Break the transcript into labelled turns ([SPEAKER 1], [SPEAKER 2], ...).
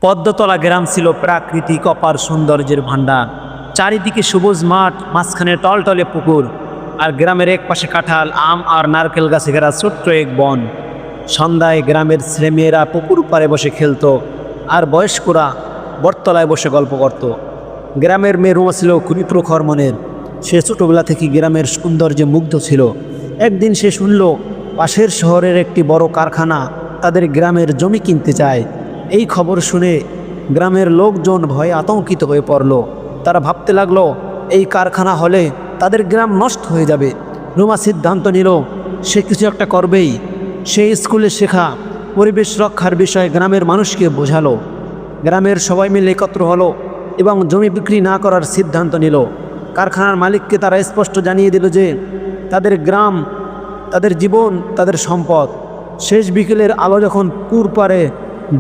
[SPEAKER 1] পদ্মতলা গ্রাম ছিল প্রাকৃতিক অপার সৌন্দর্যের ভাণ্ডার। চারিদিকে সবুজ মাঠ, মাঝখানে টলটলে পুকুর, আর গ্রামের এক পাশে কাঁঠাল, আম আর নারকেল গাছে ঘেরা ছোট্ট এক বন। সন্ধ্যায় গ্রামের ছেলেমেয়েরা পুকুর পাড়ে বসে খেলতো, আর বয়স্করা বটতলায় বসে গল্প করত। গ্রামের মেয়ে রুমা ছিল খুবই প্রখর মনের। সে ছোটোবেলা থেকে গ্রামের সৌন্দর্যে মুগ্ধ ছিল। একদিন সে শুনল পাশের শহরের একটি বড় কারখানা তাদের গ্রামের জমি কিনতে চায়। এই খবর শুনে গ্রামের লোকজন ভয়ে আতঙ্কিত হয়ে পড়ল। তারা ভাবতে লাগলো এই কারখানা হলে তাদের গ্রাম নষ্ট হয়ে যাবে। রুমা সিদ্ধান্ত নিল সে কিছু একটা করবেই। সে স্কুলে শেখা পরিবেশ রক্ষার বিষয়ে গ্রামের মানুষকে বোঝালো। গ্রামের সবাই মিলে একত্র হলো এবং জমি বিক্রি না করার সিদ্ধান্ত নিল। কারখানার মালিককে তারা স্পষ্ট জানিয়ে দিল যে তাদের গ্রাম, তাদের জীবন, তাদের সম্পদ। শেষ বিকেলের আলো যখন পুকুর পাড়ে